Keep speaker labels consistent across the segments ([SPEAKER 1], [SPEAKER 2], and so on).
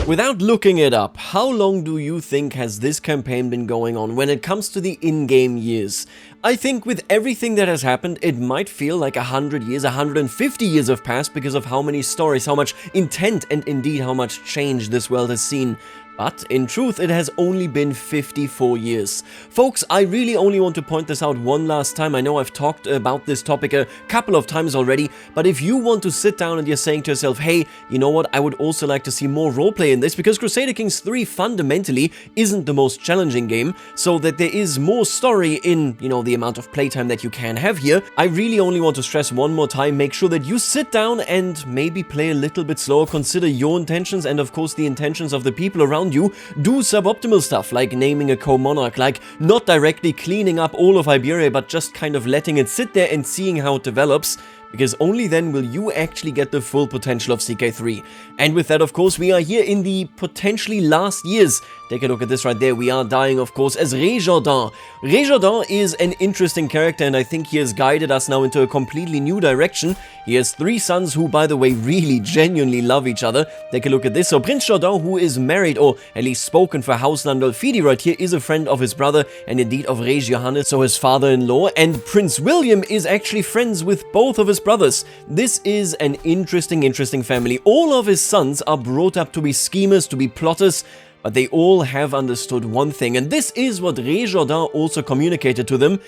[SPEAKER 1] Without looking it up, how long do you think has this campaign been going on when it comes to the in-game years? I think with everything that has happened, it might feel like 100 years, 150 years have passed because of how many stories, how much intent, and indeed how much change this world has seen. But in truth, it has only been 54 years. Folks, I really only want to point this out one last time. I know I've talked about this topic a couple of times already, but if you want to sit down and you're saying to yourself, hey, you know what, I would also like to see more roleplay in this, because Crusader Kings 3 fundamentally isn't the most challenging game, so that there is more story in, you know, the amount of playtime that you can have here, I really only want to stress one more time, make sure that you sit down and maybe play a little bit slower, consider your intentions and of course the intentions of the people around you. Do suboptimal stuff like naming a co-monarch, like not directly cleaning up all of Iberia, but just kind of letting it sit there and seeing how it develops, because only then will you actually get the full potential of CK3. And with that, of course, we are here in the potentially last years. Take a look at this right there. We are dying, of course, as Réjourdan. Réjourdan is an interesting character, and I think he has guided us now into a completely new direction. He has 3 sons who, by the way, really genuinely love each other. Take a look at this. So Prince Jourdan, who is married, or at least spoken for House Landolfidi right here, is a friend of his brother, and indeed of Rege Johannes, so his father-in-law. And Prince William is actually friends with both of his brothers. This is an interesting family. All of his sons are brought up to be schemers, to be plotters, but they all have understood one thing, and this is what Réjourdan also communicated to them: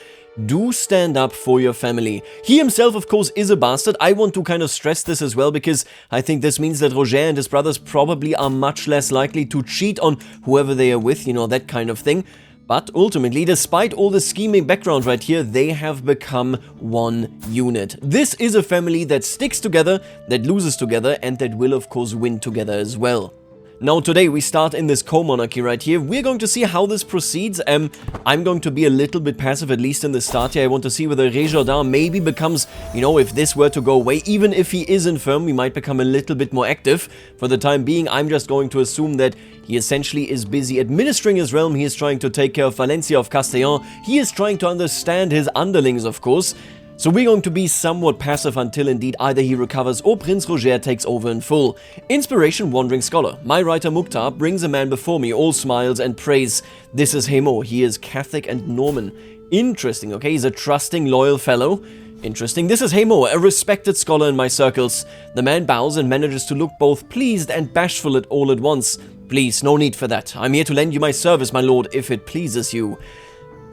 [SPEAKER 1] do stand up for your family. He himself, of course, is a bastard. I want to kind of stress this as well, because I think this means that Roger and his brothers probably are much less likely to cheat on whoever they are with, you know, that kind of thing. But ultimately, despite all the scheming background right here, they have become one unit. This is a family that sticks together, that loses together, and that will, of course, win together as well. Now today we start in this co-monarchy right here. We're going to see how this proceeds. I'm going to be a little bit passive, at least in the start here. I want to see whether Réjourdan maybe becomes, you know, if this were to go away, even if he is infirm, we might become a little bit more active. For the time being, I'm just going to assume that he essentially is busy administering his realm. He is trying to take care of Valencia, of Castellon. He is trying to understand his underlings, of course. So we're going to be somewhat passive until indeed either he recovers or Prince Roger takes over in full. Inspiration: Wandering Scholar. My writer Mukhtar brings a man before me, all smiles and praise. This is Hemo. He is Catholic and Norman. Interesting, okay? He's a trusting, loyal fellow. Interesting. This is Hemo, a respected scholar in my circles. The man bows and manages to look both pleased and bashful at all at once. Please, no need for that. I'm here to lend you my service, my lord, if it pleases you.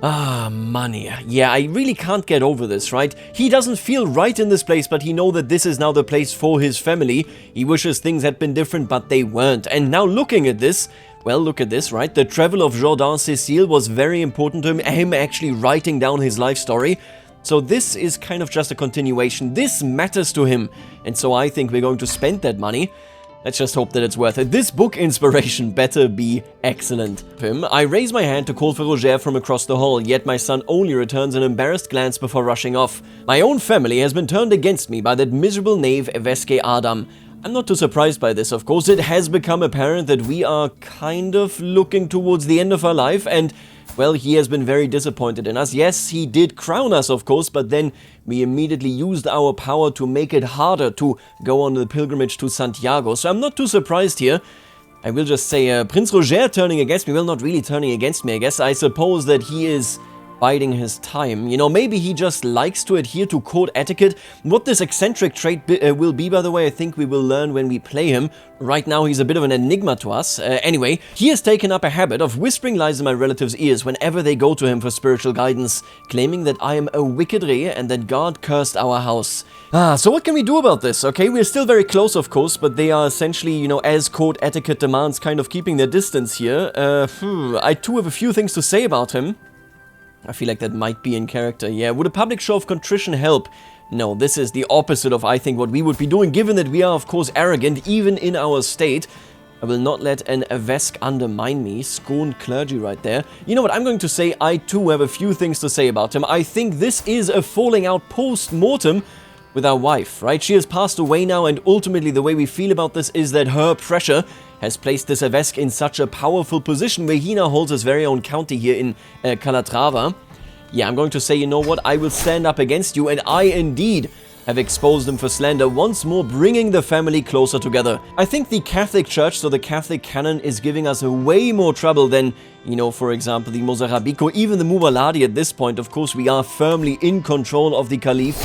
[SPEAKER 1] Ah, money. Yeah, I really can't get over this, right? He doesn't feel right in this place, but he knows that this is now the place for his family. He wishes things had been different, but they weren't. And now looking at this, well, look at this, right? The travel of Jourdan Cécile was very important to him actually writing down his life story. So this is kind of just a continuation. This matters to him. And so I think we're going to spend that money. Let's just hope that it's worth it. This book inspiration better be excellent. I raise my hand to call for Roger from across the hall, yet my son only returns an embarrassed glance before rushing off. My own family has been turned against me by that miserable knave Eveske Adam. I'm not too surprised by this, of course. It has become apparent that we are kind of looking towards the end of our life, and well, he has been very disappointed in us. Yes, he did crown us, of course, but then we immediately used our power to make it harder to go on the pilgrimage to Santiago. So I'm not too surprised here. I will just say, Prince Roger turning against me. Well, not really turning against me, I guess. I suppose that he is biding his time. You know, maybe he just likes to adhere to court etiquette. What this eccentric trait will be, by the way, I think we will learn when we play him. Right now, he's a bit of an enigma to us. Anyway, he has taken up a habit of whispering lies in my relatives' ears whenever they go to him for spiritual guidance, claiming that I am a wicked re and that God cursed our house. So what can we do about this? Okay, we're still very close, of course, but they are essentially, you know, as court etiquette demands, kind of keeping their distance here. I too have a few things to say about him. I feel like that might be in character, yeah. Would a public show of contrition help? No, this is the opposite of, I think, what we would be doing, given that we are, of course, arrogant, even in our state. I will not let an Avesk undermine me. Scorned clergy right there. You know what, I'm going to say I, too, have a few things to say about him. I think this is a falling out post-mortem with our wife, right? She has passed away now, and ultimately the way we feel about this is that her pressure has placed this Avesk in such a powerful position where he now holds his very own county here in Calatrava. Yeah, I'm going to say, you know what, I will stand up against you, and I indeed have exposed him for slander, once more bringing the family closer together. I think the Catholic Church, so the Catholic canon, is giving us way more trouble than, you know, for example, the Mozarabic or even the Mubaladi at this point. Of course, we are firmly in control of the Caliph,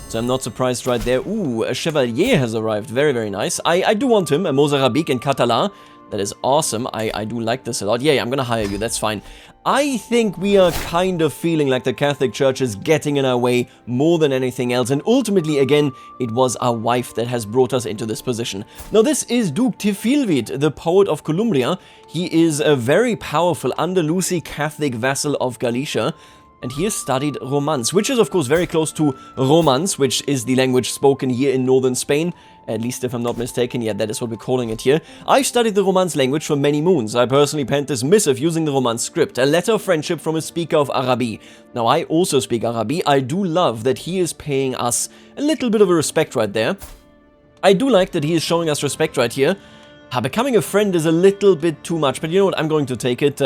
[SPEAKER 1] so I'm not surprised right there. Ooh, a Chevalier has arrived. Very, very nice. I do want him, a Mozarabic and Catalan. That is awesome. I do like this a lot. Yeah, I'm gonna hire you. That's fine. I think we are kind of feeling like the Catholic Church is getting in our way more than anything else. And ultimately, again, it was our wife that has brought us into this position. Now, this is Duke Tifilvid, the poet of Columbria. He is a very powerful Andalusi Catholic vassal of Galicia. And he has studied Romance, which is, of course, very close to Romance, which is the language spoken here in northern Spain. At least if I'm not mistaken, yeah, that is what we're calling it here. I studied the Romance language for many moons. I personally penned this missive using the Romance script, a letter of friendship from a speaker of Arabi. Now, I also speak Arabi. I do love that he is paying us a little bit of a respect right there. I do like that he is showing us respect right here. Becoming a friend is a little bit too much, but you know what? I'm going to take it.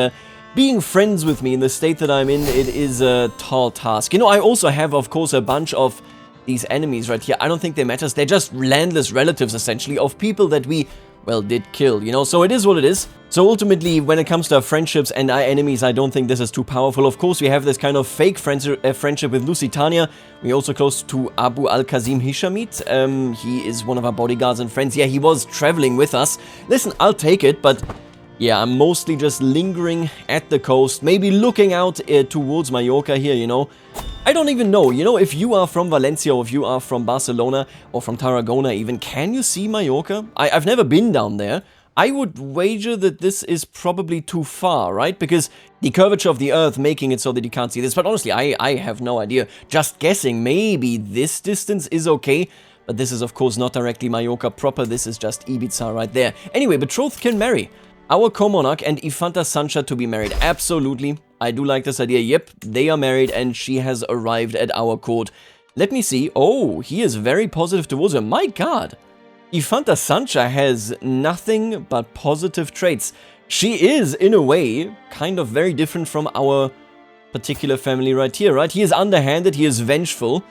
[SPEAKER 1] Being friends with me in the state that I'm in, it is a tall task. You know, I also have, of course, a bunch of these enemies right here. I don't think they matter. They're just landless relatives, essentially, of people that we, well, did kill, you know? So it is what it is. So ultimately, when it comes to our friendships and our enemies, I don't think this is too powerful. Of course, we have this kind of fake friendship with Lusitania. We're also close to Abu al-Kazim Hishamit. He is one of our bodyguards and friends. Yeah, he was traveling with us. Listen, I'll take it, but yeah, I'm mostly just lingering at the coast, maybe looking out towards Mallorca here, you know. I don't even know, you know, if you are from Valencia or if you are from Barcelona or from Tarragona even, can you see Mallorca? I've never been down there. I would wager that this is probably too far, right? Because the curvature of the Earth making it so that you can't see this. But honestly, I have no idea. Just guessing, maybe this distance is okay. But this is, of course, not directly Mallorca proper. This is just Ibiza right there. Anyway, betrothed can marry. Our co-monarch and Infanta Sancha to be married. Absolutely. I do like this idea. Yep, they are married and she has arrived at our court. Let me see. Oh, he is very positive towards her. My god. Infanta Sancha has nothing but positive traits. She is, in a way, kind of very different from our particular family right here, right? He is underhanded. He is vengeful.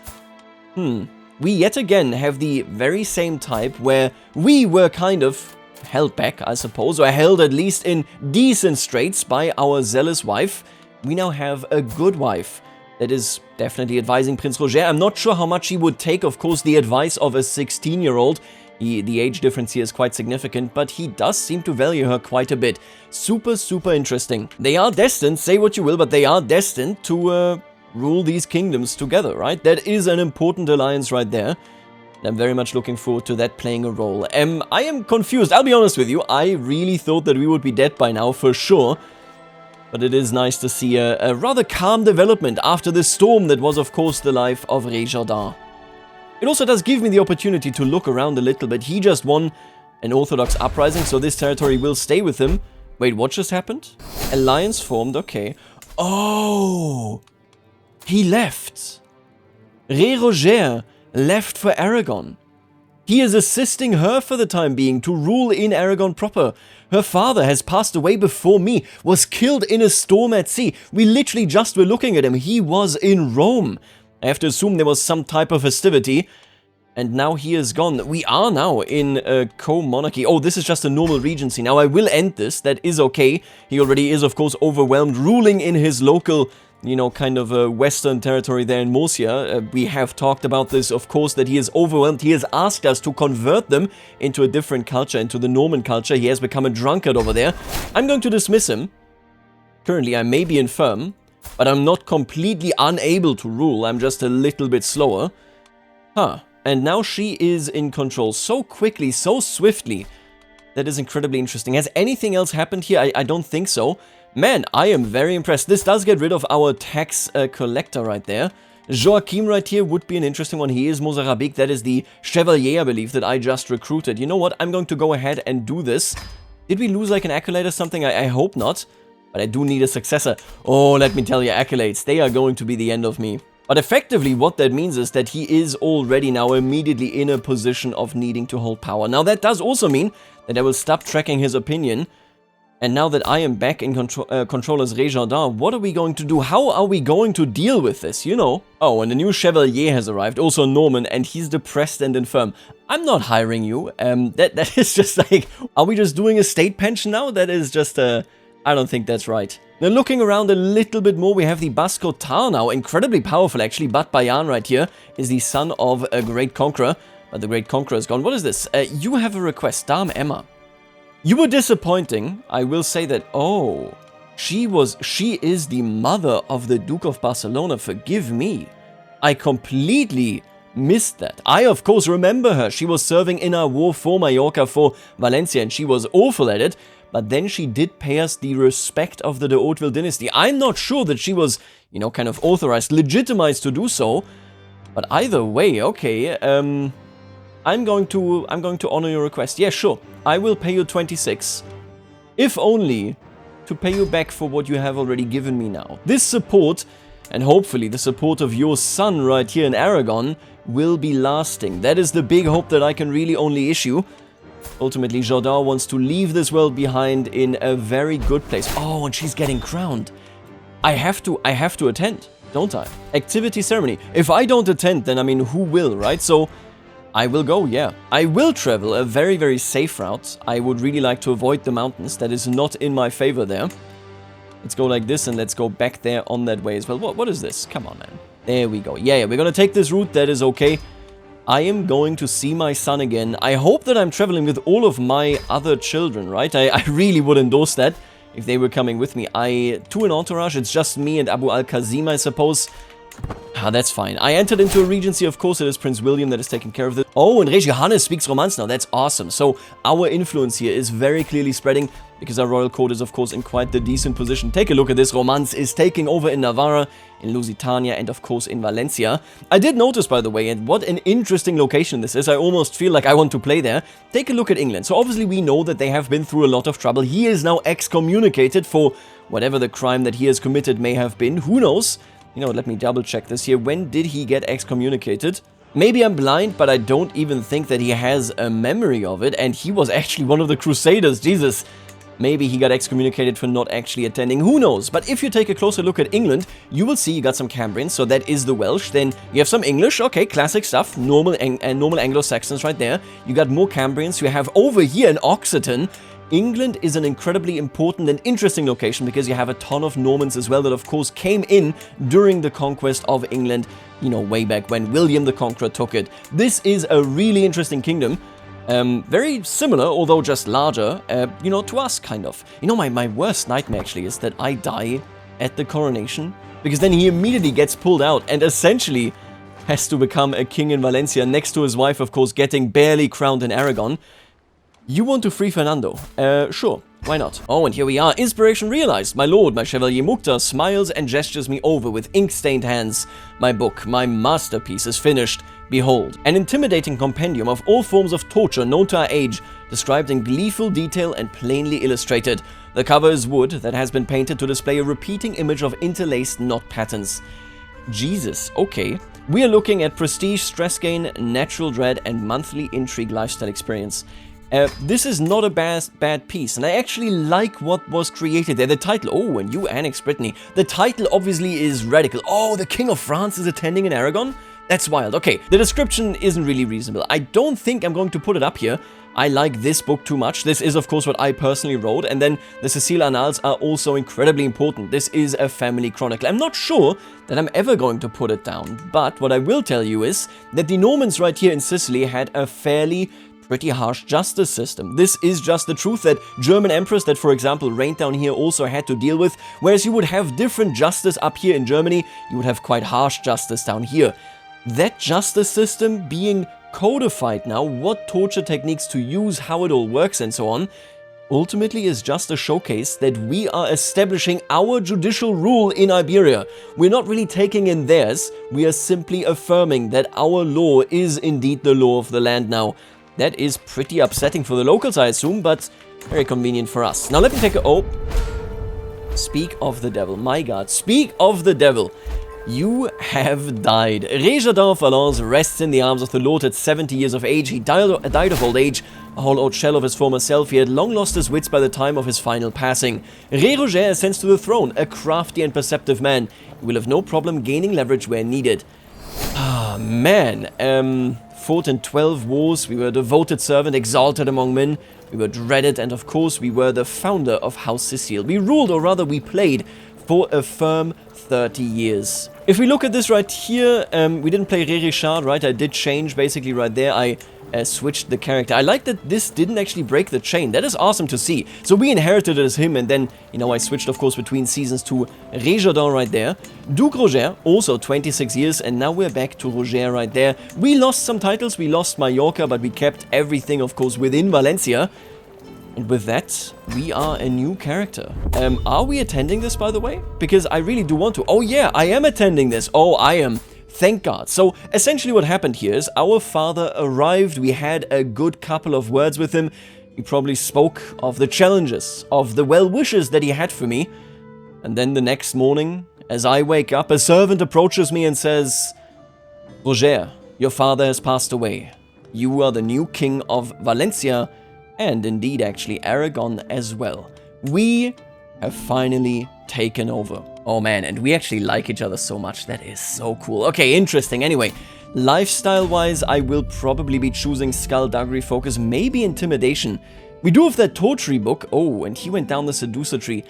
[SPEAKER 1] We yet again have the very same type where we were kind of held back, I suppose, or held at least in decent straits by our zealous wife. We now have a good wife that is definitely advising Prince Roger. I'm not sure how much he would take, of course, the advice of a 16-year-old. The age difference here is quite significant, but he does seem to value her quite a bit. Super, super interesting. They are destined, say what you will, but they are destined to rule these kingdoms together, right? That is an important alliance right there. I'm very much looking forward to that playing a role. I am confused, I'll be honest with you. I really thought that we would be dead by now, for sure. But it is nice to see a rather calm development after the storm that was, of course, the life of Rey Jordan. It also does give me the opportunity to look around a little bit. He just won an Orthodox uprising, so this territory will stay with him. Wait, what just happened? Alliance formed, okay. Oh! He left. Rey Roger left for Aragon. He is assisting her for the time being to rule in Aragon proper. Her father has passed away before me, was killed in a storm at sea. We literally just were looking at him. He was in Rome. I have to assume there was some type of festivity. And now he is gone. We are now in a co-monarchy. Oh, this is just a normal regency. Now, I will end this. That is okay. He already is, of course, overwhelmed, ruling in his local, you know, kind of a western territory there in Murcia. We have talked about this, of course, that he is overwhelmed. He has asked us to convert them into a different culture, into the Norman culture. He has become a drunkard over there. I'm going to dismiss him. Currently, I may be infirm, but I'm not completely unable to rule. I'm just a little bit slower. And now she is in control so quickly, so swiftly. That is incredibly interesting. Has anything else happened here? I don't think so. Man, I am very impressed. This does get rid of our tax collector right there. Joachim right here would be an interesting one. He is Mozarabic. That is the Chevalier, I believe, that I just recruited. You know what? I'm going to go ahead and do this. Did we lose like an accolade or something? I hope not. But I do need a successor. Oh, let me tell you, accolades. They are going to be the end of me. But effectively, what that means is that he is already now immediately in a position of needing to hold power. Now, that does also mean that I will stop tracking his opinion. And now that I am back in control as Rejardin, what are we going to do? How are we going to deal with this, you know? Oh, and a new Chevalier has arrived, also Norman, and he's depressed and infirm. I'm not hiring you. That is just like, are we just doing a state pension now? That is just, I don't think that's right. Now looking around a little bit more, we have the Bascotar now, incredibly powerful actually, but Bayan right here is the son of a great conqueror, but the great conqueror is gone. What is this? You have a request, Dame Emma. You were disappointing. I will say that, oh, she is the mother of the Duke of Barcelona. Forgive me. I completely missed that. I, of course, remember her. She was serving in our war for Mallorca, for Valencia, and she was awful at it. But then she did pay us the respect of the de Hauteville dynasty. I'm not sure that she was, you know, kind of authorized, legitimized to do so. But either way, okay, I'm going to honor your request. Yeah, sure. I will pay you 26. If only to pay you back for what you have already given me now. This support, and hopefully the support of your son right here in Aragon, will be lasting. That is the big hope that I can really only issue. Ultimately, Jourdain wants to leave this world behind in a very good place. Oh, and she's getting crowned. I have to attend, don't I? Activity ceremony. If I don't attend, then I mean, who will, right? So I will go, yeah. I will travel a very, very safe route. I would really like to avoid the mountains. That is not in my favor there. Let's go like this, and let's go back there on that way as well. What is this? Come on, man. There we go. Yeah, we're gonna take this route. That is okay. I am going to see my son again. I hope that I'm traveling with all of my other children, right? I really would endorse that if they were coming with me. To an entourage, it's just me and Abu Al-Kazim, I suppose. Ah, that's fine. I entered into a regency, of course. It is Prince William that is taking care of this. Oh, and Reg Johannes speaks Romance now. That's awesome. So our influence here is very clearly spreading because our royal court is, of course, in quite the decent position. Take a look at this. Romance is taking over in Navarra, in Lusitania, and, of course, in Valencia. I did notice, by the way, and what an interesting location this is. I almost feel like I want to play there. Take a look at England. So obviously we know that they have been through a lot of trouble. He is now excommunicated for whatever the crime that he has committed may have been. Who knows? You know, let me double check this here. When did he get excommunicated? Maybe I'm blind, but I don't even think that he has a memory of it. And he was actually one of the Crusaders. Jesus. Maybe he got excommunicated for not actually attending. Who knows? But if you take a closer look at England, you will see you got some Cambrians. So that is the Welsh. Then you have some English. Okay, classic stuff. Normal Anglo-Saxons right there. You got more Cambrians. You have over here in Occitan. England is an incredibly important and interesting location because you have a ton of Normans as well that, of course, came in during the conquest of England, you know, way back when William the Conqueror took it. This is a really interesting kingdom. Very similar, although just larger, you know, to us, kind of. You know, my worst nightmare, actually, is that I die at the coronation, because then he immediately gets pulled out and essentially has to become a king in Valencia, next to his wife, of course, getting barely crowned in Aragon. You want to free Fernando? Sure. Why not? Oh, and here we are. Inspiration realized. My lord, my Chevalier Mukhtar, smiles and gestures me over with ink-stained hands. My book, my masterpiece, is finished. Behold, an intimidating compendium of all forms of torture known to our age, described in gleeful detail and plainly illustrated. The cover is wood that has been painted to display a repeating image of interlaced knot patterns. Jesus, okay. We are looking at prestige, stress gain, natural dread, and monthly intrigue lifestyle experience. This is not a bad piece, and I actually like what was created there. The title, oh, and you annex Brittany. The title obviously is radical. Oh, the King of France is attending in Aragon? That's wild. Okay, the description isn't really reasonable. I don't think I'm going to put it up here. I like this book too much. This is, of course, what I personally wrote, and then the Cecile Annales are also incredibly important. This is a family chronicle. I'm not sure that I'm ever going to put it down, but what I will tell you is that the Normans right here in Sicily had a pretty harsh justice system. This is just the truth that German emperors that, for example, reigned down here also had to deal with, whereas you would have different justice up here in Germany, you would have quite harsh justice down here. That justice system being codified now, what torture techniques to use, how it all works and so on, ultimately is just a showcase that we are establishing our judicial rule in Iberia. We're not really taking in theirs, we are simply affirming that our law is indeed the law of the land now. That is pretty upsetting for the locals, I assume, but very convenient for us. Now let me take a... Oh. Speak of the devil. My god. Speak of the devil. You have died. Rejardin of Valence rests in the arms of the Lord at 70 years of age. He died of old age, a hollowed shell of his former self. He had long lost his wits by the time of his final passing. Ré Roger ascends to the throne, a crafty and perceptive man. He will have no problem gaining leverage where needed. Ah, man. Fought in 12 wars. We were a devoted servant, exalted among men. We were dreaded, and of course, we were the founder of House Sicily. We ruled, or rather, we played for a firm 30 years. If we look at this right here, we didn't play Ré Richard, right? I did change basically right there. I switched the character. I like that this didn't actually break the chain. That is awesome to see. So we inherited it as him, and then, you know, I switched, of course, between seasons to Rejardin right there. Duke Roger, also 26 years, and now we're back to Roger right there. We lost some titles. We lost Mallorca, but we kept everything, of course, within Valencia. And with that, we are a new character. Are we attending this, by the way? Because I really do want to. Oh yeah, I am attending this. Oh, I am. Thank God. So, essentially what happened here is our father arrived. We had a good couple of words with him. He probably spoke of the challenges, of the well wishes that he had for me. And then the next morning, as I wake up, a servant approaches me and says, Roger, your father has passed away. You are the new king of Valencia, and indeed actually Aragon as well. We have finally taken over. Oh man, and we actually like each other so much. That is so cool. Okay, interesting. Anyway, lifestyle-wise, I will probably be choosing Skullduggery focus, maybe Intimidation. We do have that Torture book. Oh, and he went down the Seducer tree.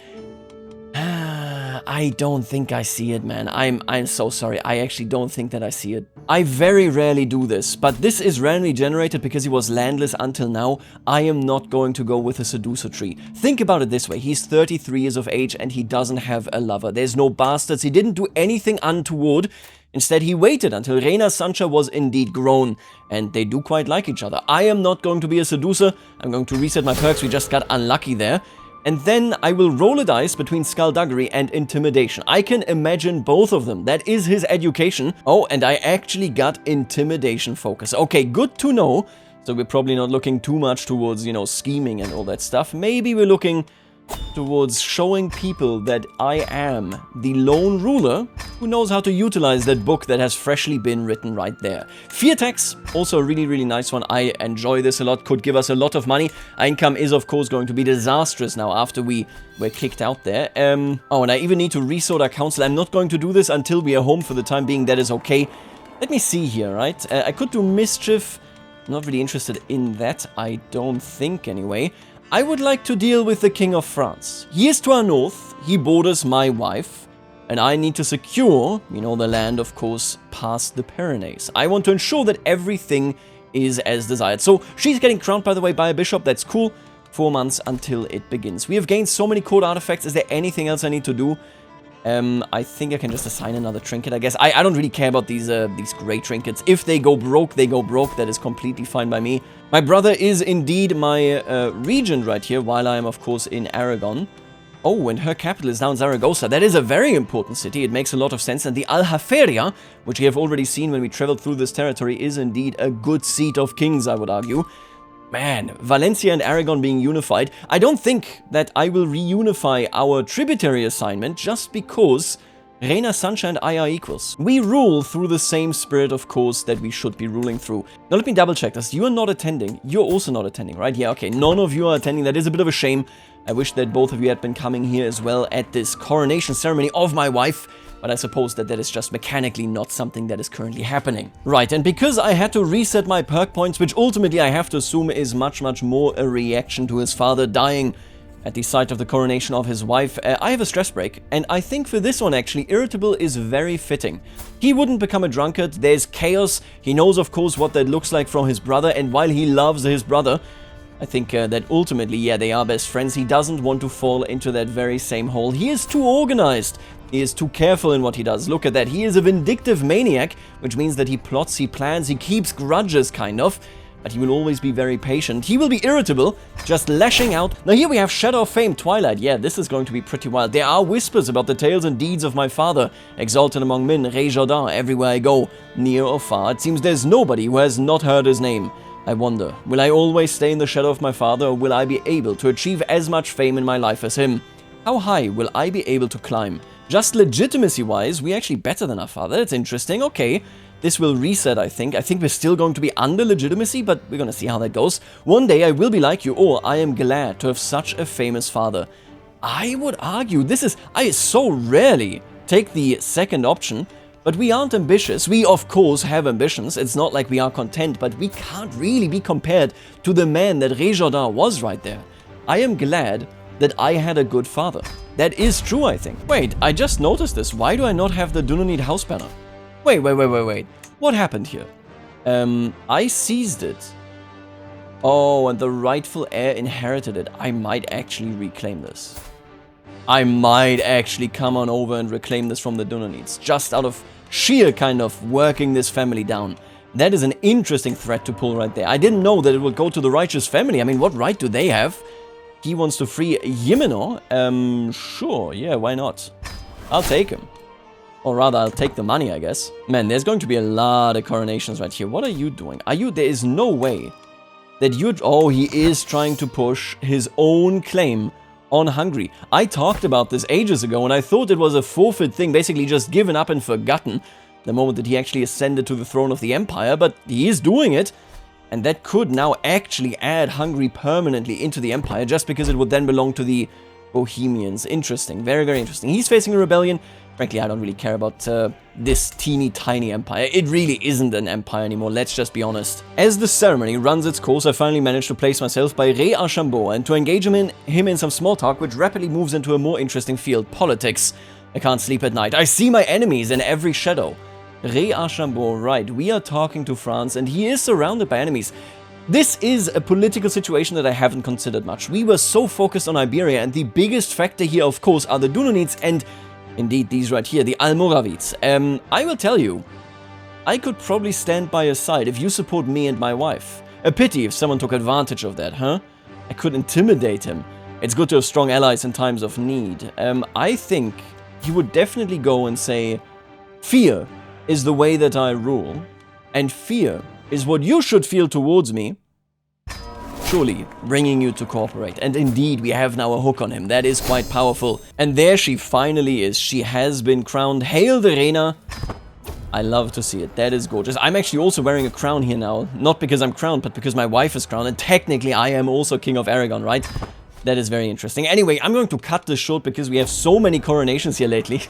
[SPEAKER 1] I don't think I see it, man. I'm so sorry. I actually don't think that I see it. I very rarely do this, but this is randomly generated because he was landless until now. I am not going to go with a Seducer tree. Think about it this way. He's 33 years of age and he doesn't have a lover. There's no bastards. He didn't do anything untoward. Instead, he waited until Reina Sancha was indeed grown, and they do quite like each other. I am not going to be a seducer. I'm going to reset my perks. We just got unlucky there. And then I will roll a dice between Skullduggery and Intimidation. I can imagine both of them. That is his education. Oh, and I actually got Intimidation focus. Okay, good to know. So we're probably not looking too much towards, you know, scheming and all that stuff. Maybe we're looking towards showing people that I am the lone ruler who knows how to utilize that book that has freshly been written right there. Fear tax, also a really, really nice one. I enjoy this a lot, could give us a lot of money. Our income is, of course, going to be disastrous now after we were kicked out there. Oh, and I even need to resort our council. I'm not going to do this until we are home for the time being. That is okay. Let me see here, right? I could do mischief. I'm not really interested in that, I don't think, anyway. I would like to deal with the King of France. He is to our north, he borders my wife, and I need to secure, you know, the land, of course, past the Pyrenees. I want to ensure that everything is as desired. So, she's getting crowned, by the way, by a bishop. That's cool. 4 months until it begins. We have gained so many court artifacts. Is there anything else I need to do? I think I can just assign another trinket, I guess. I don't really care about these gray trinkets. If they go broke, they go broke. That is completely fine by me. My brother is indeed my regent right here, while I am, of course, in Aragon. Oh, and her capital is now in Zaragoza. That is a very important city. It makes a lot of sense. And the Aljaferia, which we have already seen when we traveled through this territory, is indeed a good seat of kings, I would argue. Man, Valencia and Aragon being unified. I don't think that I will reunify our tributary assignment just because Reina Sancha and I are equals. We rule through the same spirit, of course, that we should be ruling through. Now let me double check this. You are not attending. You're also not attending, right? Yeah, okay. None of you are attending. That is a bit of a shame. I wish that both of you had been coming here as well at this coronation ceremony of my wife. But I suppose that is just mechanically not something that is currently happening. Right, and because I had to reset my perk points, which ultimately I have to assume is much, much more a reaction to his father dying at the sight of the coronation of his wife, I have a stress break. And I think for this one, actually, Irritable is very fitting. He wouldn't become a drunkard. There's chaos. He knows, of course, what that looks like from his brother. And while he loves his brother, I think that ultimately, yeah, they are best friends. He doesn't want to fall into that very same hole. He is too organized. He is too careful in what he does. Look at that. He is a vindictive maniac, which means that he plots, he plans, he keeps grudges, kind of. But he will always be very patient. He will be irritable, just lashing out. Now here we have Shadow of Fame, Twilight. Yeah, this is going to be pretty wild. There are whispers about the tales and deeds of my father. Exalted among men, Ré Jourdain, everywhere I go, near or far. It seems there's nobody who has not heard his name. I wonder, will I always stay in the shadow of my father, or will I be able to achieve as much fame in my life as him? How high will I be able to climb? Just legitimacy-wise, we're actually better than our father. That's interesting. Okay, this will reset, I think. I think we're still going to be under legitimacy, but we're gonna see how that goes. One day I will be like you, or I am glad to have such a famous father. I would argue I so rarely take the second option, but we aren't ambitious. We, of course, have ambitions. It's not like we are content, but we can't really be compared to the man that Réjourdin was right there. I am glad that I had a good father. That is true, I think. Wait, I just noticed this. Why do I not have the Dunonid house banner? Wait. What happened here? I seized it. Oh, and the rightful heir inherited it. I might actually reclaim this. I might actually come on over and reclaim this from the Dunonids, just out of sheer kind of working this family down. That is an interesting threat to pull right there. I didn't know that it would go to the righteous family. I mean, what right do they have? He wants to free Yimeno. Sure, yeah, why not? I'll take him. Or rather, I'll take the money, I guess. Man, there's going to be a lot of coronations right here. What are you doing? There is no way that oh, he is trying to push his own claim on Hungary. I talked about this ages ago, and I thought it was a forfeit thing, basically just given up and forgotten the moment that he actually ascended to the throne of the empire, but he is doing it, and that could now actually add Hungary permanently into the empire, just because it would then belong to the Bohemians. Interesting, very, very interesting. He's facing a rebellion. Frankly, I don't really care about this teeny tiny empire. It really isn't an empire anymore, let's just be honest. As the ceremony runs its course, I finally managed to place myself by Ré Archambault and to engage him in some small talk, which rapidly moves into a more interesting field, politics. I can't sleep at night. I see my enemies in every shadow. Ré Archambault, right, we are talking to France, and he is surrounded by enemies. This is a political situation that I haven't considered much. We were so focused on Iberia, and the biggest factor here, of course, are the Dunonids and indeed these right here, the Almoravids. I will tell you, I could probably stand by your side if you support me and my wife. A pity if someone took advantage of that, huh? I could intimidate him. It's good to have strong allies in times of need. I think he would definitely go and say, fear is the way that I rule, and fear is what you should feel towards me. Surely bringing you to cooperate. And indeed, we have now a hook on him. That is quite powerful. And there she finally is. She has been crowned. Hail the Reina. I love to see it. That is gorgeous. I'm actually also wearing a crown here now. Not because I'm crowned, but because my wife is crowned. And technically, I am also King of Aragon, right? That is very interesting. Anyway, I'm going to cut this short because we have so many coronations here lately.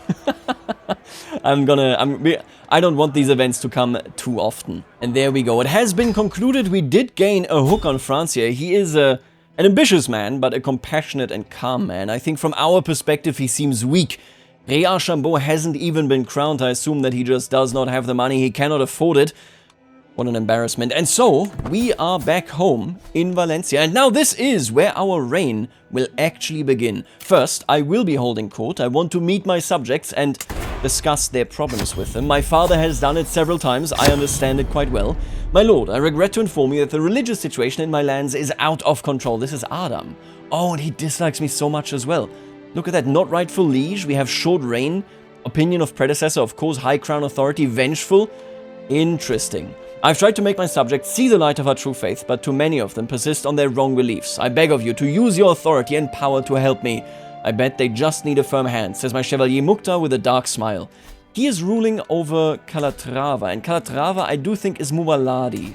[SPEAKER 1] I don't want these events to come too often. And there we go. It has been concluded. We did gain a hook on France here. He is an ambitious man, but a compassionate and calm man. I think from our perspective, he seems weak. Ré Archambault hasn't even been crowned. I assume that he just does not have the money. He cannot afford it. What an embarrassment. And so, we are back home in Valencia. And now this is where our reign will actually begin. First, I will be holding court. I want to meet my subjects and discuss their problems with them. My father has done it several times. I understand it quite well. My lord, I regret to inform you that the religious situation in my lands is out of control. This is Adam. Oh, and he dislikes me so much as well. Look at that. Not rightful liege. We have short reign. Opinion of predecessor. Of course, high crown authority. Vengeful. Interesting. I've tried to make my subjects see the light of our true faith, but too many of them persist on their wrong beliefs. I beg of you to use your authority and power to help me. I bet they just need a firm hand, says my Chevalier Mukta with a dark smile. He is ruling over Calatrava, and Calatrava I do think is Muwaladi.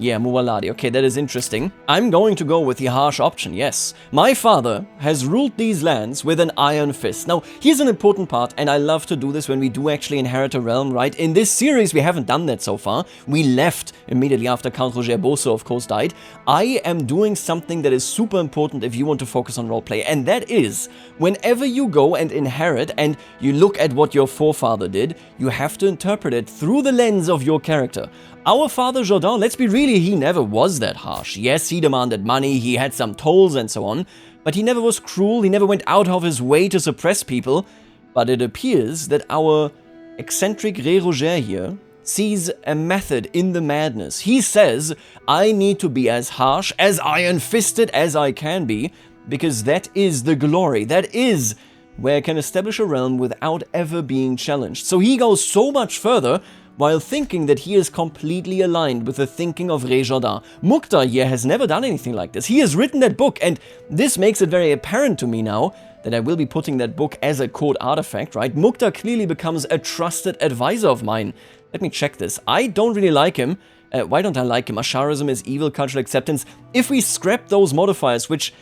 [SPEAKER 1] Yeah, Muwaladi. Okay, that is interesting. I'm going to go with the harsh option, yes. My father has ruled these lands with an iron fist. Now, here's an important part, and I love to do this when we do actually inherit a realm, right? In this series, we haven't done that so far. We left immediately after Count Roger Boso, of course, died. I am doing something that is super important if you want to focus on roleplay, and that is, whenever you go and inherit and you look at what your forefather did, you have to interpret it through the lens of your character. Our father Jourdan, let's be real, he never was that harsh. Yes, he demanded money, he had some tolls and so on, but he never was cruel, he never went out of his way to suppress people. But it appears that our eccentric Ré Roger here sees a method in the madness. He says, I need to be as harsh, as iron-fisted as I can be, because that is the glory, that is where I can establish a realm without ever being challenged. So he goes so much further while thinking that he is completely aligned with the thinking of Ré Jordan. Mukhtar here has never done anything like this. He has written that book, and this makes it very apparent to me now that I will be putting that book as a court artifact, right? Mukhtar clearly becomes a trusted advisor of mine. Let me check this. I don't really like him. Why don't I like him? Asharism is evil, cultural acceptance. If we scrap those modifiers, which,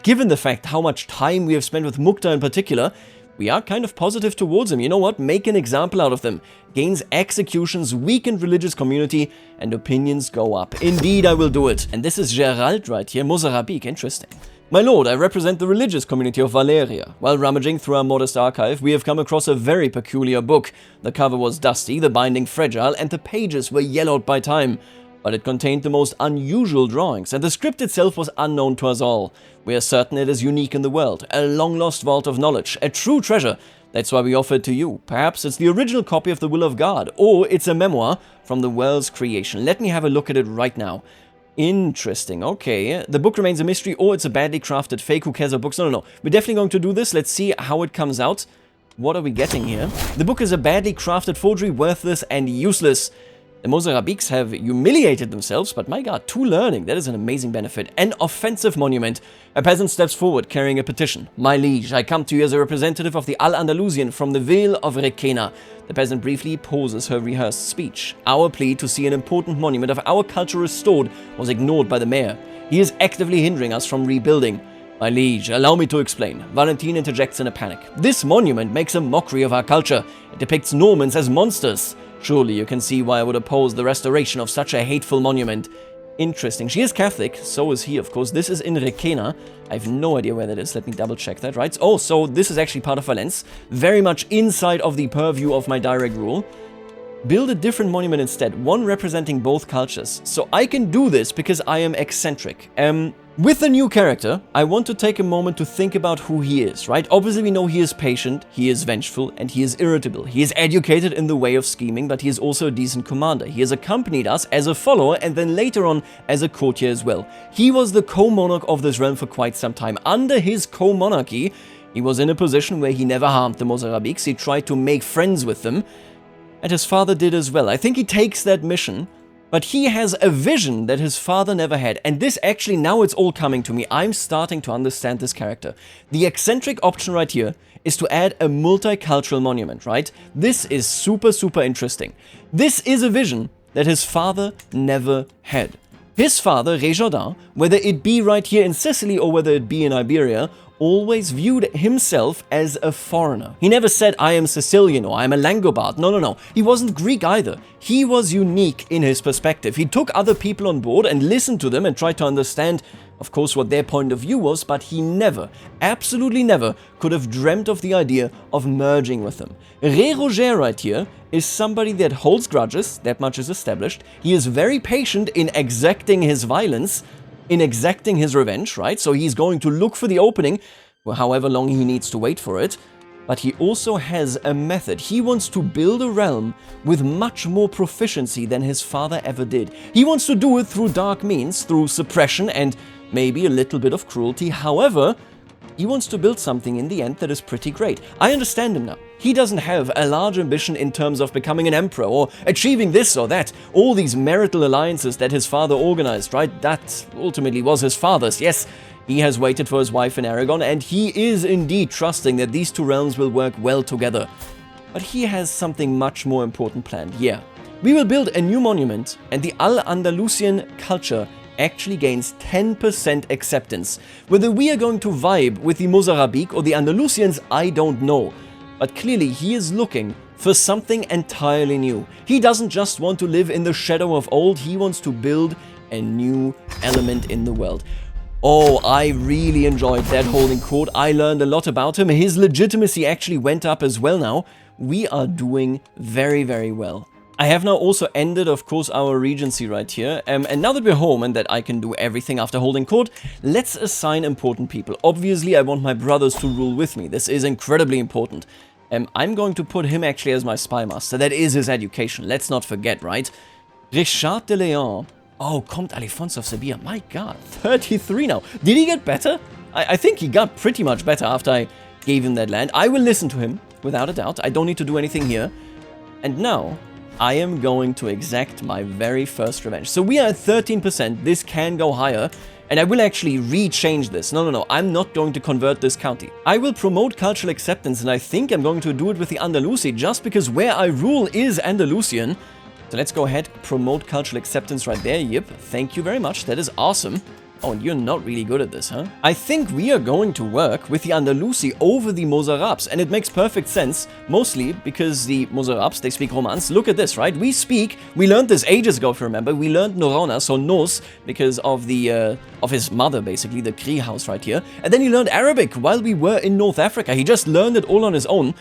[SPEAKER 1] given the fact how much time we have spent with Mukhtar in particular, we are kind of positive towards him. You know what? Make an example out of them. Gains executions, weakened religious community, and opinions go up. Indeed, I will do it. And this is Gerald right here. Mozarabic, interesting. My lord, I represent the religious community of Valeria. While rummaging through our modest archive, we have come across a very peculiar book. The cover was dusty, the binding fragile, and the pages were yellowed by time. But it contained the most unusual drawings, and the script itself was unknown to us all. We are certain it is unique in the world, a long-lost vault of knowledge, a true treasure. That's why we offer it to you. Perhaps it's the original copy of the Will of God, or it's a memoir from the world's creation. Let me have a look at it right now. Interesting, okay. The book remains a mystery, or it's a badly crafted fake. Who cares about books? No. We're definitely going to do this. Let's see how it comes out. What are we getting here? The book is a badly crafted forgery, worthless and useless. The Mozarabics have humiliated themselves, but my god, 2 learning, that is an amazing benefit. An offensive monument. A peasant steps forward carrying a petition. My liege, I come to you as a representative of the Al-Andalusian from the Vale of Requena. The peasant briefly pauses her rehearsed speech. Our plea to see an important monument of our culture restored was ignored by the mayor. He is actively hindering us from rebuilding. My liege, allow me to explain. Valentine interjects in a panic. This monument makes a mockery of our culture. It depicts Normans as monsters. Surely you can see why I would oppose the restoration of such a hateful monument. Interesting. She is Catholic, so is he, of course. This is in Requena. I have no idea where that is. Let me double check that, right? Oh, so this is actually part of Valence. Very much inside of the purview of my direct rule. Build a different monument instead, one representing both cultures. So I can do this because I am eccentric. With a new character, I want to take a moment to think about who he is, right? Obviously we know he is patient, he is vengeful, and he is irritable. He is educated in the way of scheming, but he is also a decent commander. He has accompanied us as a follower and then later on as a courtier as well. He was the co-monarch of this realm for quite some time. Under his co-monarchy, he was in a position where he never harmed the Mozarabics. He tried to make friends with them, and his father did as well. I think he takes that mission, but he has a vision that his father never had. And this actually, now it's all coming to me. I'm starting to understand this character. The eccentric option right here is to add a multicultural monument, right? This is super, super interesting. This is a vision that his father never had. His father, Ré Jordan, whether it be right here in Sicily or whether it be in Iberia, always viewed himself as a foreigner. He never said, I am Sicilian or I am a Langobard. No. He wasn't Greek either. He was unique in his perspective. He took other people on board and listened to them and tried to understand, of course, what their point of view was, but he never, absolutely never, could have dreamt of the idea of merging with them. Ré Roger right here is somebody that holds grudges, that much is established. He is very patient in exacting his violence, in exacting his revenge, right? So he's going to look for the opening, for however long he needs to wait for it. But he also has a method. He wants to build a realm with much more proficiency than his father ever did. He wants to do it through dark means, through suppression and maybe a little bit of cruelty. However, he wants to build something in the end that is pretty great. I understand him now. He doesn't have a large ambition in terms of becoming an emperor or achieving this or that. All these marital alliances that his father organized, right? That ultimately was his father's. Yes, he has waited for his wife in Aragon, and he is indeed trusting that these two realms will work well together. But he has something much more important planned, yeah. We will build a new monument, and the Al-Andalusian culture actually gains 10% acceptance. Whether we are going to vibe with the Mozarabic or the Andalusians, I don't know. But clearly he is looking for something entirely new. He doesn't just want to live in the shadow of old, he wants to build a new element in the world. Oh, I really enjoyed that holding court. I learned a lot about him. His legitimacy actually went up as well now. We are doing very, very well. I have now also ended, of course, our regency right here. And now that we're home and that I can do everything after holding court, let's assign important people. Obviously, I want my brothers to rule with me. This is incredibly important. I'm going to put him actually as my spy master. That is his education. Let's not forget, right? Richard de Leon. Oh, Comte Alphonse of Sevilla. My god, 33 now. Did he get better? I think he got pretty much better after I gave him that land. I will listen to him, without a doubt. I don't need to do anything here. And now, I am going to exact my very first revenge. So we are at 13%, this can go higher, and I will actually re-change this. No, I'm not going to convert this county. I will promote cultural acceptance, and I think I'm going to do it with the Andalusi, just because where I rule is Andalusian. So let's go ahead, promote cultural acceptance right there. Yep, thank you very much, that is awesome. Oh, and you're not really good at this, huh? I think we are going to work with the Andalusi over the Mozarabs, and it makes perfect sense, mostly because the Mozarabs, they speak Romance. Look at this, right? We learned this ages ago, if you remember. We learned Norona, so Nos, because of the, of his mother, basically, the Cree house right here. And then he learned Arabic while we were in North Africa. He just learned it all on his own.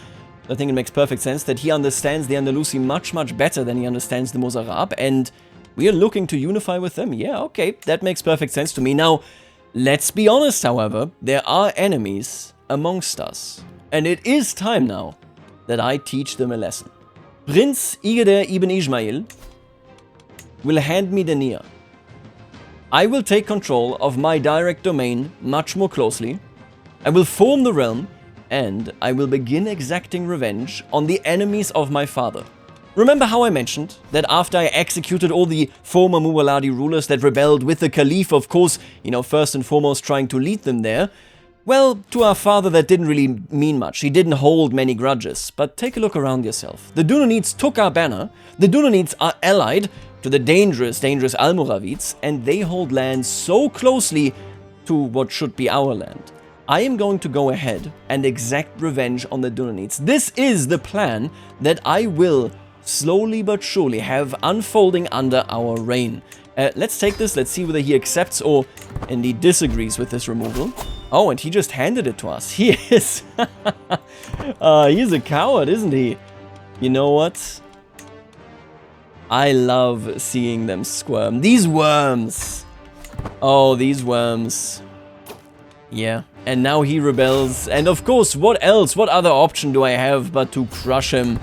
[SPEAKER 1] I think it makes perfect sense that he understands the Andalusi much, much better than he understands the Mozarab, and we are looking to unify with them. Yeah, okay, that makes perfect sense to me. Now, let's be honest, however, there are enemies amongst us. And it is time now that I teach them a lesson. Prince Igeder ibn Ismail will hand me the Nia. I will take control of my direct domain much more closely. I will form the realm, and I will begin exacting revenge on the enemies of my father. Remember how I mentioned that after I executed all the former Muwaladi rulers that rebelled with the Caliph, of course, you know, first and foremost trying to lead them there? Well, to our father that didn't really mean much. He didn't hold many grudges. But take a look around yourself. The Dunanids took our banner. The Dunanids are allied to the dangerous Almoravids, and they hold land so closely to what should be our land. I am going to go ahead and exact revenge on the Dunanids. This is the plan that I will slowly but surely have unfolding under our reign. Let's take this, let's see whether he accepts or indeed disagrees with this removal. Oh, and he just handed it to us. He is... he's a coward, isn't he? You know what? I love seeing them squirm. These worms! Oh, these worms. Yeah, and now he rebels. And of course, what else? What other option do I have but to crush him?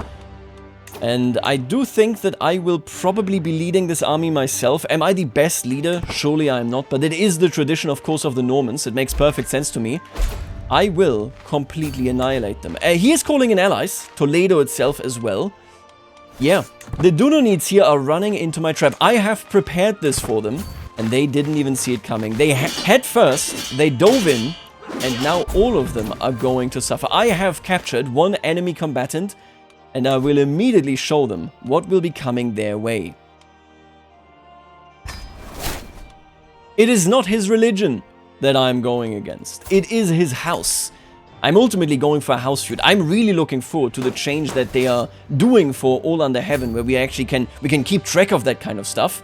[SPEAKER 1] And I do think that I will probably be leading this army myself. Am I the best leader? Surely I am not, but it is the tradition, of course, of the Normans. It makes perfect sense to me. I will completely annihilate them. He is calling in allies, Toledo itself as well. Yeah, the Dunanids here are running into my trap. I have prepared this for them, and they didn't even see it coming. They head first, they dove in, and now all of them are going to suffer. I have captured one enemy combatant, and I will immediately show them what will be coming their way. It is not his religion that I'm going against. It is his house. I'm ultimately going for a house feud. I'm really looking forward to the change that they are doing for All Under Heaven, where we actually can keep track of that kind of stuff.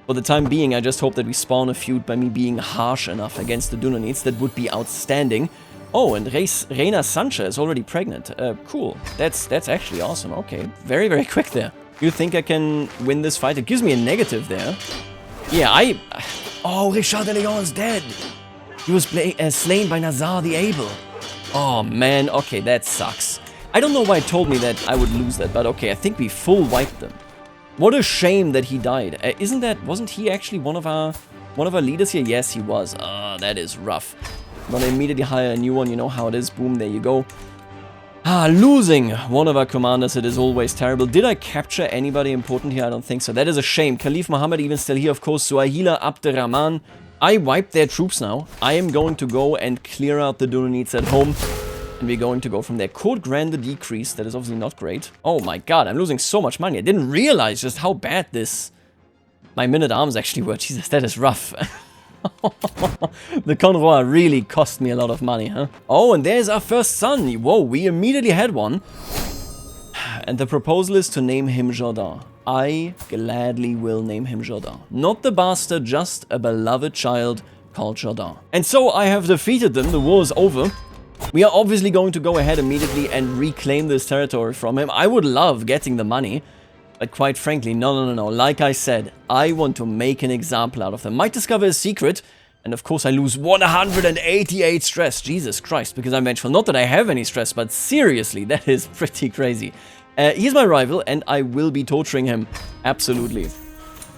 [SPEAKER 1] For the time being, I just hope that we spawn a feud by me being harsh enough against the Dunanids. That would be outstanding. Oh, and Reina Sancha is already pregnant. Cool. That's actually awesome. Okay. Very, very quick there. You think I can win this fight? It gives me a negative there. Yeah, Oh, Richard de Leon is dead. He was slain by Nazar the Able. Oh, man. Okay, that sucks. I don't know why it told me that I would lose that, but okay, I think we full wiped them. What a shame that he died. Wasn't he actually one of our leaders here? Yes, he was. That is rough. Gonna immediately hire a new one, you know how it is. Boom, there you go. Losing one of our commanders, it is always terrible. Did I capture anybody important here? I don't think so. That is a shame. Caliph Muhammad even still here, of course. Suahila Abderrahman. I wiped their troops now. I am going to go and clear out the Dunanids at home. And we're going to go from there. Court Grande decrease. That is obviously not great. Oh my god, I'm losing so much money. I didn't realize just how bad my men-at-arms actually were. Jesus, that is rough. The Conroi really cost me a lot of money, huh? Oh, and there's our first son. Whoa, we immediately had one. And the proposal is to name him Jourdain. I gladly will name him Jourdain. Not the bastard, just a beloved child called Jourdain. And so I have defeated them. The war is over. We are obviously going to go ahead immediately and reclaim this territory from him. I would love getting the money. But quite frankly, no. Like I said, I want to make an example out of them. Might discover a secret, and of course I lose 188 stress. Jesus Christ, because I'm vengeful. Not that I have any stress, but seriously, that is pretty crazy. He's my rival, and I will be torturing him. Absolutely.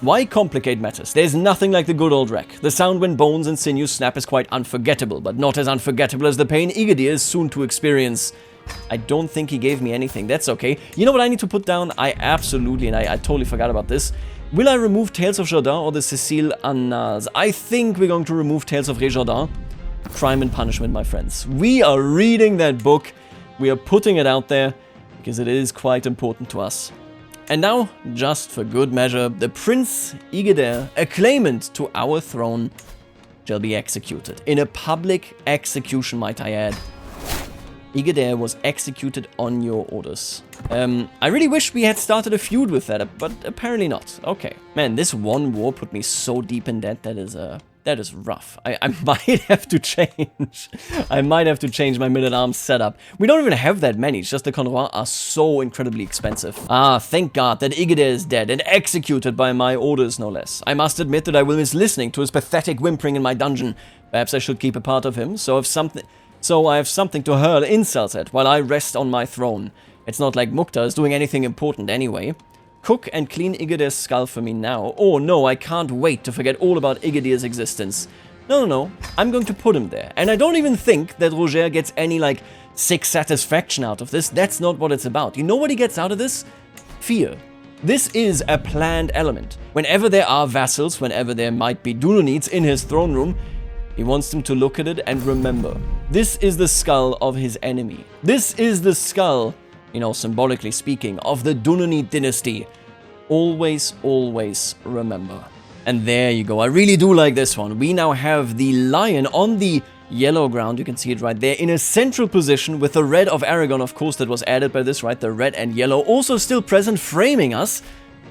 [SPEAKER 1] Why complicate matters? There's nothing like the good old wreck. The sound when bones and sinews snap is quite unforgettable, but not as unforgettable as the pain Igadir is soon to experience. I don't think he gave me anything. That's okay. You know what I need to put down? I absolutely, and I totally forgot about this. Will I remove Tales of Jourdain or the Cécile Annales? I think we're going to remove Tales of Jourdain. Crime and Punishment, my friends. We are reading that book. We are putting it out there because it is quite important to us. And now, just for good measure, the Prince Igeder, a claimant to our throne, shall be executed. In a public execution, might I add. Igeder was executed on your orders. I really wish we had started a feud with that, but apparently not. Okay. Man, this one war put me so deep in debt, that is rough. I might have to change. I might have to change my men-at-arms setup. We don't even have that many, it's just the Conrois are so incredibly expensive. Ah, thank God that Igeder is dead and executed by my orders, no less. I must admit that I will miss listening to his pathetic whimpering in my dungeon. Perhaps I should keep a part of him, so I have something to hurl insults at while I rest on my throne. It's not like Mukta is doing anything important anyway. Cook and clean Igeder's skull for me now. Oh no, I can't wait to forget all about Igeder's existence. No, I'm going to put him there. And I don't even think that Roger gets any, like, sick satisfaction out of this. That's not what it's about. You know what he gets out of this? Fear. This is a planned element. Whenever there are vassals, whenever there might be Dunonites in his throne room, he wants them to look at it and remember. This is the skull of his enemy. This is the skull, you know, symbolically speaking, of the Dunonite dynasty. Always, always remember. And there you go. I really do like this one. We now have the lion on the yellow ground. You can see it right there in a central position with the red of Aragon, of course, that was added by this, right? The red and yellow also still present, framing us.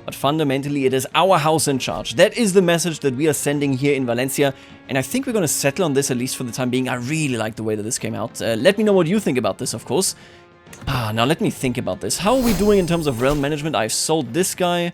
[SPEAKER 1] But fundamentally, it is our house in charge. That is the message that we are sending here in Valencia. And I think we're going to settle on this, at least for the time being. I really like the way that this came out. Let me know what you think about this, of course. Now let me think about this. How are we doing in terms of realm management? I've sold this guy.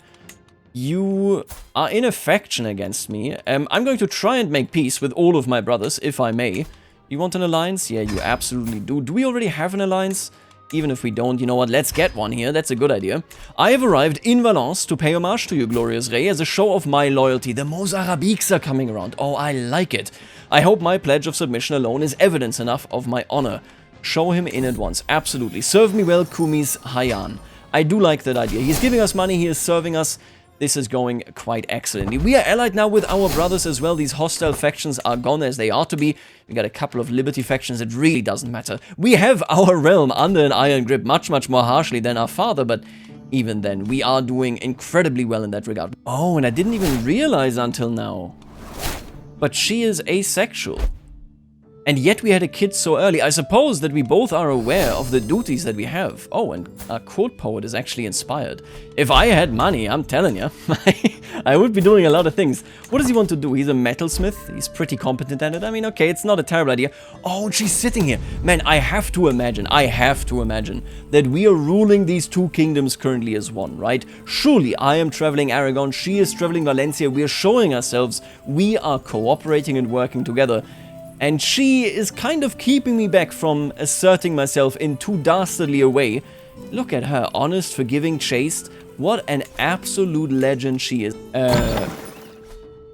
[SPEAKER 1] You are in a faction against me. I'm going to try and make peace with all of my brothers, if I may. You want an alliance? Yeah, you absolutely do. Do we already have an alliance? Even if we don't, you know what, let's get one here, that's a good idea. I have arrived in Valence to pay homage to you, glorious Rey, as a show of my loyalty. The Mozarabiques are coming around. Oh, I like it. I hope my pledge of submission alone is evidence enough of my honor. Show him in at once, absolutely. Serve me well, Kumis Hayan. I do like that idea. He's giving us money, he is serving us. This is going quite excellently. We are allied now with our brothers as well. These hostile factions are gone as they are to be. We got a couple of liberty factions. It really doesn't matter. We have our realm under an iron grip much, much more harshly than our father, but even then, we are doing incredibly well in that regard. Oh, and I didn't even realize until now. But she is asexual. And yet we had a kid so early. I suppose that we both are aware of the duties that we have. Oh, and our court poet is actually inspired. If I had money, I'm telling you, I would be doing a lot of things. What does he want to do? He's a metalsmith. He's pretty competent at it. I mean, okay, it's not a terrible idea. Oh, and she's sitting here. Man, I have to imagine that we are ruling these two kingdoms currently as one, right? Surely I am traveling Aragon, she is traveling Valencia. We are showing ourselves. We are cooperating and working together. And she is kind of keeping me back from asserting myself in too dastardly a way. Look at her, honest, forgiving, chaste. What an absolute legend she is.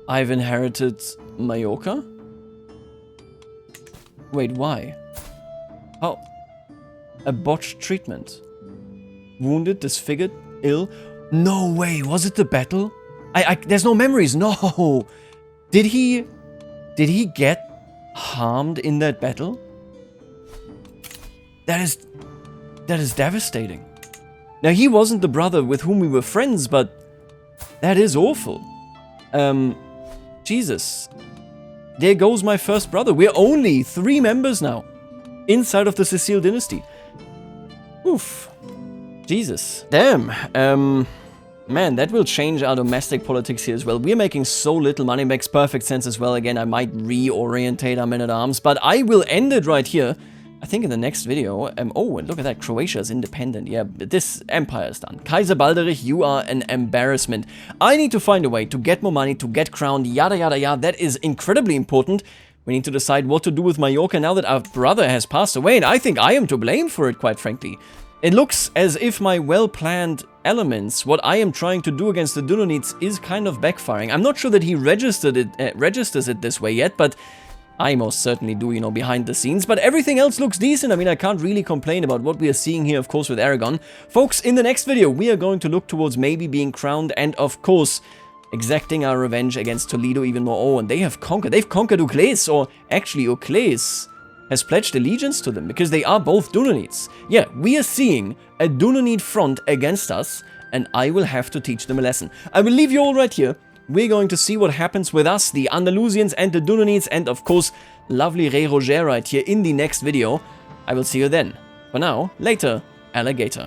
[SPEAKER 1] I've inherited Mallorca? Wait, why? Oh. A botched treatment. Wounded, disfigured, ill. No way, was it the battle? There's no memories, no. Did he get harmed in that battle? That is devastating. Now, he wasn't the brother with whom we were friends, but that is awful. Jesus. There goes my first brother. We're only 3 members now inside of the Cecile dynasty. Oof. Jesus. Damn. Man, that will change our domestic politics here as well. We're making so little money, makes perfect sense as well. Again, I might reorientate our men-at-arms, but I will end it right here. I think in the next video. Oh, and look at that, Croatia is independent. Yeah, this empire is done. Kaiser Balderich, you are an embarrassment. I need to find a way to get more money, to get crowned, yada yada yada. That is incredibly important. We need to decide what to do with Mallorca now that our brother has passed away, and I think I am to blame for it, quite frankly. It looks as if my well-planned elements, what I am trying to do against the Dunonites, is kind of backfiring. I'm not sure that he registers it this way yet, but I most certainly do, you know, behind the scenes, but everything else looks decent. I mean, I can't really complain about what we are seeing here, of course, with Aragon. Folks, in the next video, we are going to look towards maybe being crowned and, of course, exacting our revenge against Toledo even more. Oh, and they've conquered Uclés, or actually Uclés has pledged allegiance to them, because they are both Dunanids. Yeah, we are seeing a Dunanid front against us, and I will have to teach them a lesson. I will leave you all right here. We're going to see what happens with us, the Andalusians and the Dunanids, and of course, lovely Rey Roger right here in the next video. I will see you then. For now, later, alligator.